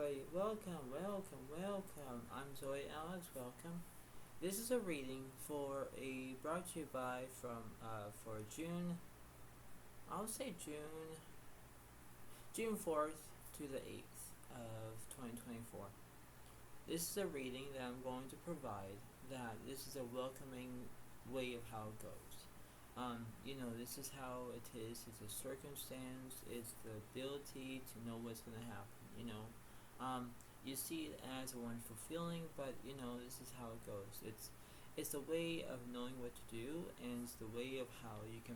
everybody, welcome. I'm Zoe Alex, welcome. This is a reading brought to you by for June, I'll say June 4th to the 8th of 2024. This is a reading that I'm going to provide that this is a welcoming way of how it goes. This is how it is. It's a circumstance. It's the ability to know what's going to happen. You see it as a wonderful feeling, but this is how it goes. It's the way of knowing what to do, and it's the way of how you can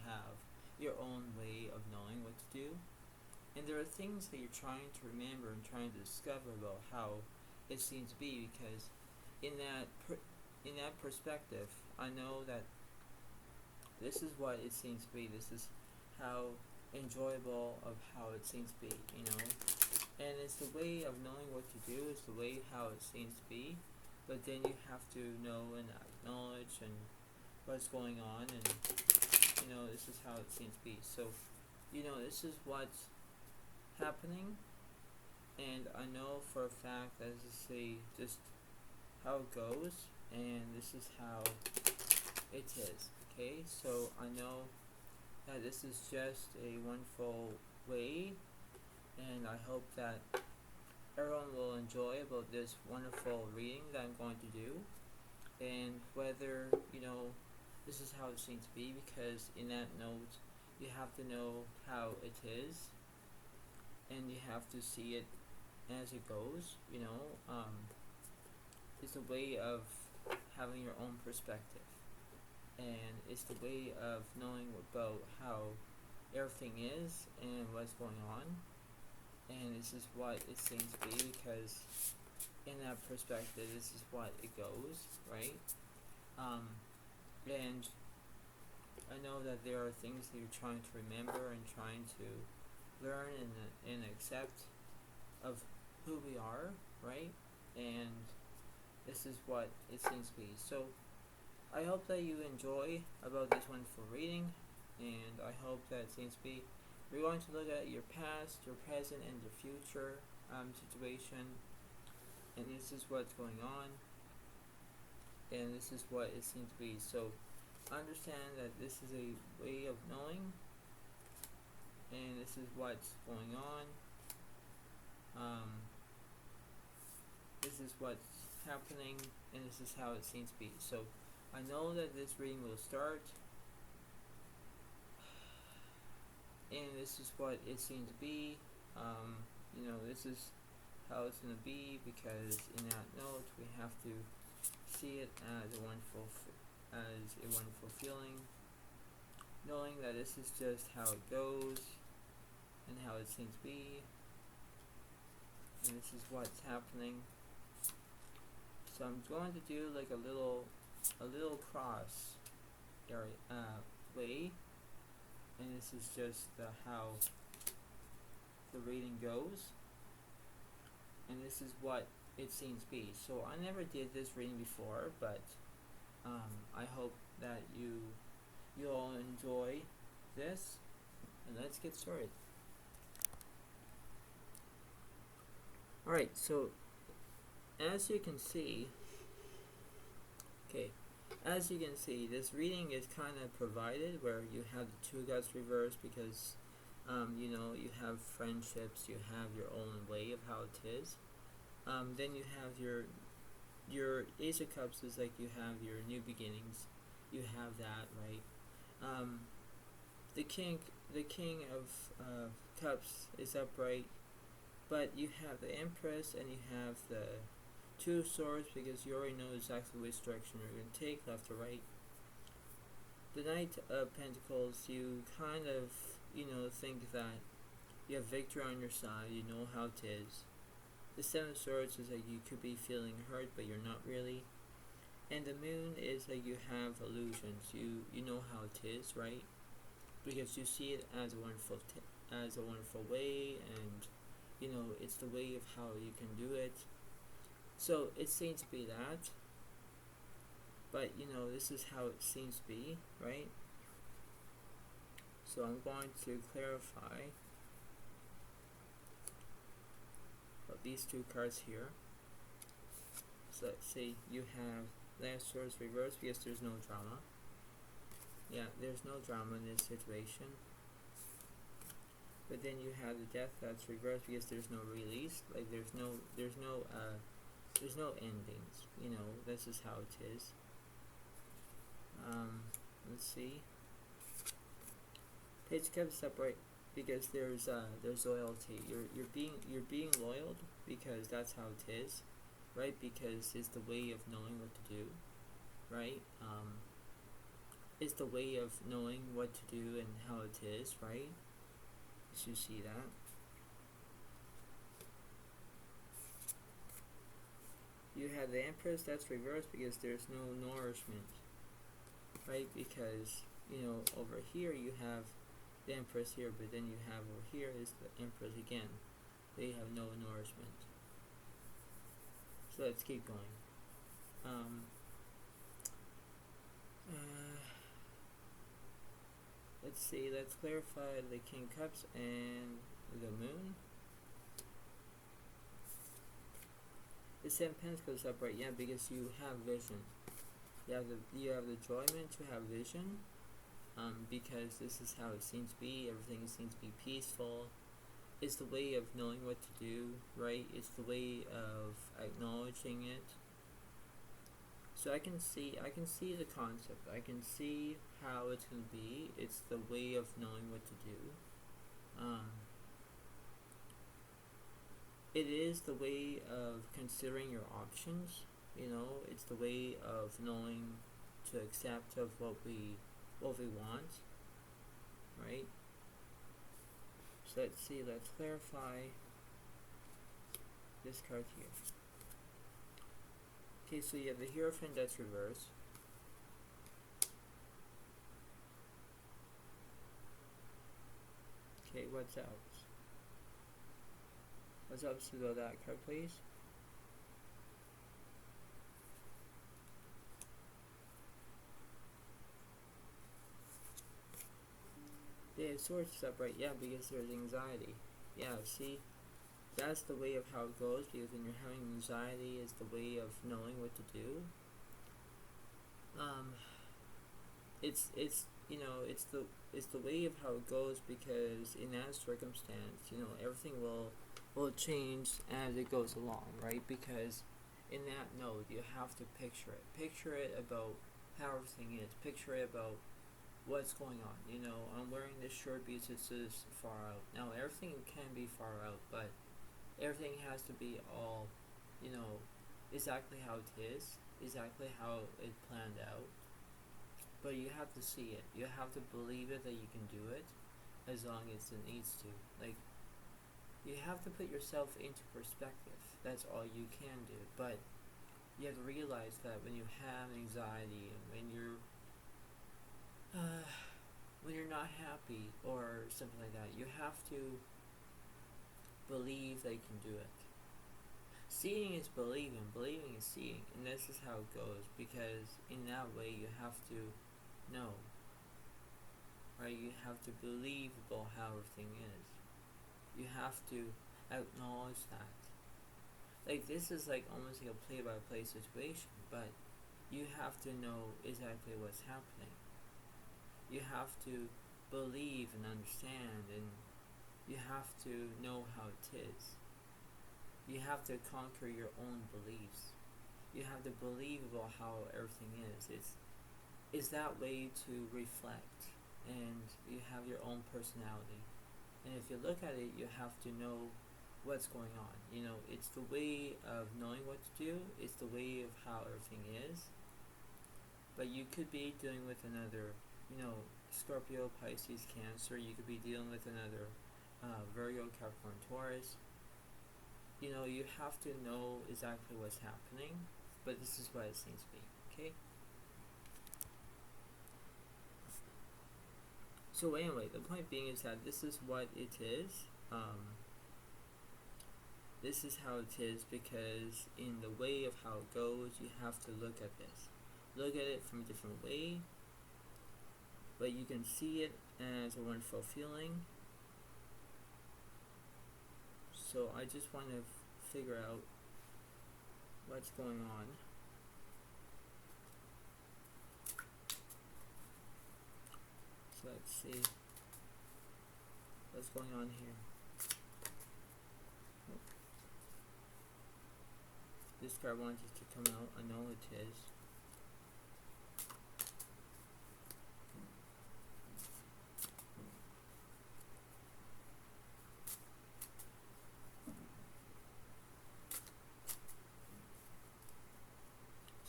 have your own way of knowing what to do. And there are things that you're trying to remember and trying to discover about how it seems to be, because in that perspective, I know that this is what it seems to be. This is how enjoyable of how it seems to be, And it's the way of knowing what to do. It's the way how it seems to be. But then you have to know and acknowledge and what's going on, and this is how it seems to be. So, this is what's happening, and I know for a fact that this is just how it goes, and this is how it is. Okay, so I know that this is just a wonderful way, and I hope that everyone will enjoy about this wonderful reading that I'm going to do, and whether, this is how it seems to be, because in that note, you have to know how it is, and you have to see it as it goes, it's a way of having your own perspective. And it's the way of knowing about how everything is and what's going on. And this is what it seems to be, because in that perspective, this is what it goes, right? And I know that there are things that you're trying to remember and trying to learn and accept of who we are, right? And this is what it seems to be. So I hope that you enjoy about this wonderful reading, and I hope that it seems to be, we're going to look at your past, your present, and your future situation, and this is what's going on, and this is what it seems to be. So understand that this is a way of knowing, and this is what's going on. This is what's happening, and this is how it seems to be. So I know that this reading will start, and this is what it seems to be. This is how it's going to be, because in that note we have to see it as a wonderful feeling, knowing that this is just how it goes and how it seems to be, and this is what's happening. So I'm going to do like a little cross area way, and this is just how the reading goes, and this is what it seems to be. So I never did this reading before, but I hope that you all enjoy this, and let's get started. Alright, so as you can see, this reading is kind of provided where you have the two guts reversed, because you have friendships, you have your own way of how it is. Then you have your Ace of Cups is like you have your new beginnings. You have that, right? The King of Cups is upright, but you have the Empress and you have the Two of Swords, because you already know exactly which direction you're going to take, left or right. The Knight of Pentacles, you kind of, think that you have victory on your side, you know how it is. The Seven of Swords is like you could be feeling hurt, but you're not really. And the Moon is like you have illusions, you know how it is, right? Because you see it as a wonderful way, and it's the way of how you can do it. So it seems to be that, but this is how it seems to be, right? So I'm going to clarify these two cards here. So let's say you have Last Swords reversed because there's no drama. Yeah, there's no drama in this situation. But then you have the Death that's reversed because there's no release. Like there's no endings. You know, this is how it is. Let's see. Page of Cups upright because there's loyalty. You're being loyal because that's how it is, right? Because it's the way of knowing what to do, right? It's the way of knowing what to do and how it is, right? You see that. You have the Empress that's reversed because there's no nourishment, right? Because, you know, over here you have the Empress here, but then you have over here is the Empress again. They have no nourishment. So let's keep going. Let's see, let's clarify the King Cups and the Moon. The Seven Pentacles upright, yeah, because you have vision. You have the enjoyment to have vision, because this is how it seems to be. Everything seems to be peaceful. It's the way of knowing what to do, right? It's the way of acknowledging it. So I can see the concept. I can see how it's going to be. It's the way of knowing what to do. It is the way of considering your options. You know, it's the way of knowing to accept of what we want, right? So let's see. Let's clarify this card here. Okay, so you have the Hierophant that's reversed. Okay, what's else? What's else below that card, please? Yeah, Swords is upright, yeah, because there's anxiety. Yeah, see? That's the way of how it goes, because when you're having anxiety, it's the way of knowing what to do. It's the way of how it goes, because in that circumstance, you know, everything will change as it goes along, right? Because in that node, you have to picture it about how everything is, picture it about what's going on. You know, I'm wearing this shirt because it says far out. Now everything can be far out, but everything has to be all, you know, exactly how it is, exactly how it planned out. But you have to see it. You have to believe it that you can do it, as long as it needs to. Like, you have to put yourself into perspective. That's all you can do. But you have to realize that when you have anxiety and when you're not happy or something like that, you have to believe that you can do it. Seeing is believing is seeing, and this is how it goes, because in that way you have to know, right? You have to believe about how everything is. You have to acknowledge that. Like, this is like almost like a play-by-play situation, but you have to know exactly what's happening. You have to believe and understand, and you have to know how it is. You have to conquer your own beliefs. You have to believe about how everything is. It's that way to reflect, and you have your own personality. And if you look at it, you have to know what's going on. You know, it's the way of knowing what to do. It's the way of how everything is. But you could be dealing with another, you know, Scorpio, Pisces, Cancer. You could be dealing with another Virgo, Capricorn, Taurus. You know, you have to know exactly what's happening, but this is what it seems to be, okay? So anyway, the point being is that this is what it is. This is how it is, because in the way of how it goes, you have to look at this. Look at it from a different way, but you can see it as a wonderful feeling. So I just want to figure out what's going on. So let's see what's going on here. This card wants it to come out. I know it is.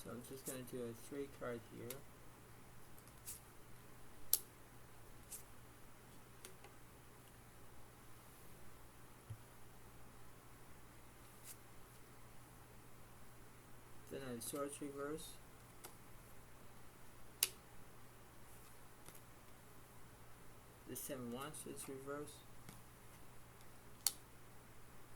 So I'm just going to do a 3 card here. Then I have Swords reverse. The 7 Wands is reverse.